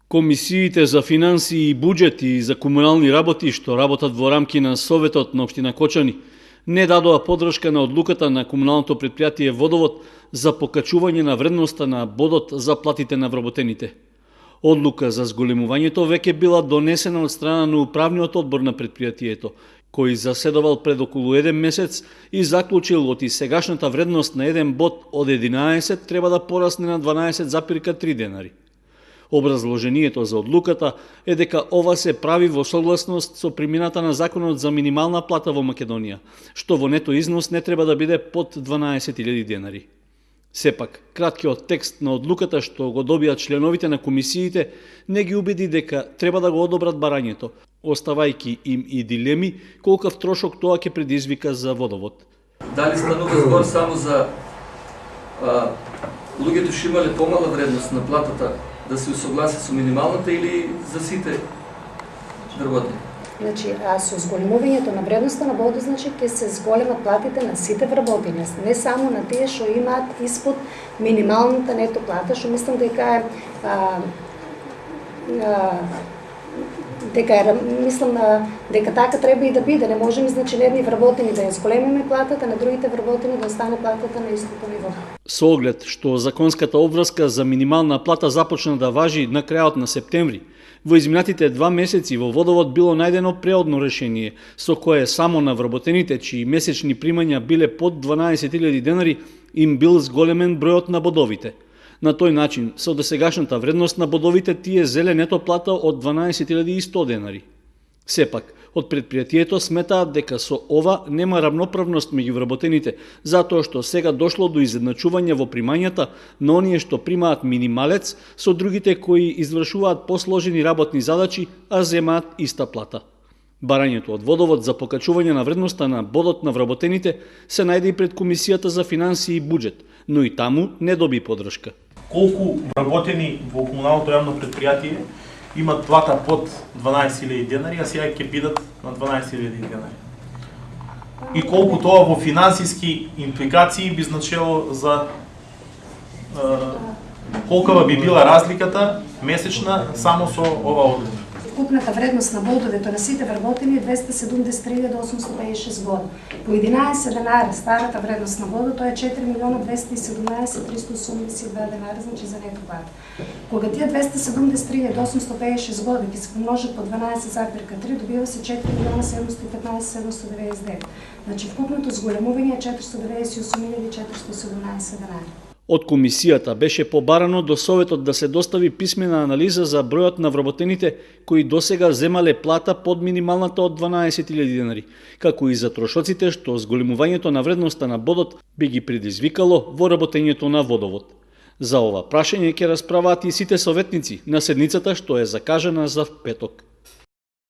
Комисиите за финансии и буџет и за комунални работи што работат во рамки на Советот на општина Кочани не дадоа поддршка на одлуката на комуналното претпријатие Водовод за покачување на вредноста на бодот за платите на вработените. Одлука за зголемувањето веќе била донесена од страна на управниот одбор на претпријатието, кој заседавал пред околу 1 месец и заклучил оти сегашната вредност на еден бод од 11 треба да порасне на 12,3 денари. Образложението за одлуката е дека ова се прави во согласност со примината на Законот за минимална плата во Македонија, што во нето износ не треба да биде под 12.000 денари. Сепак, краткиот текст на одлуката што го добијат членовите на комисиите не ги убеди дека треба да го одобрат барањето, оставајќи им и дилеми колкав трошок тоа ќе предизвика за Водовод. Дали станува збор само за луѓето што имале помала вредност на платата да се усогласи со минималната или за сите вработени? Значи, со зголемувањето на вредноста на бодот, значи, ќе се зголемат платите на сите вработени, не само на тие што имаат испод минималната нето плата, што мислам дека дека така треба и да биде. Не можеме, значи, на едни вработени да ја зголемиме платата, на другите вработени да остане платата на истото ниво. Со оглед што законската обврска за минимална плата започна да важи на крајот на септември, во изминатите 2 месеци во Водовод било најдено преодно решение, со кое само на вработените чии месечни примања биле под 12.000 денари им бил зголемен бројот на бодовите. На тој начин, со досегашната вредност на бодовите тие зеле нето плата од 12.100 денари. Сепак, од претпријатието сметаат дека со ова нема рамноправност меѓу вработените, затоа што сега дошло до изедначување во примањата на оние што примаат минималец со другите кои извршуваат посложени работни задачи, а земаат иста плата. Барањето од Водовод за покачување на вредноста на бодот на вработените се најде и пред Комисијата за финансии и буџет, но и таму не доби поддршка. Колку вработени во комуналното јавно претпријатие имат плата под 12.000 денари, а сега ќе бидат на 12.000 денари. И колку тоа во финансиски импликации би значело за колкава би била разликата месечна само со ова одлука. Купната вредност на бодовето на сите вработени е 273.856 бода. По 11 денари старата вредност на бодот тоа е 4.217.382 денари, значи за нето плата. Кога тие 273.856 бода ќе се помножат по 12,3, добива се 4.715.799. Значи вкупното зголемување е 498.417 денари. Од комисијата беше побарано до Советот да се достави писмена анализа за бројот на вработените кои досега земале плата под минималната од 12.000 денари, како и за трошоците што зголемувањето на вредноста на бодот би ги предизвикало во работењето на Водовод. За ова прашање ќе расправаат и сите советници на седницата што е закажана за петок.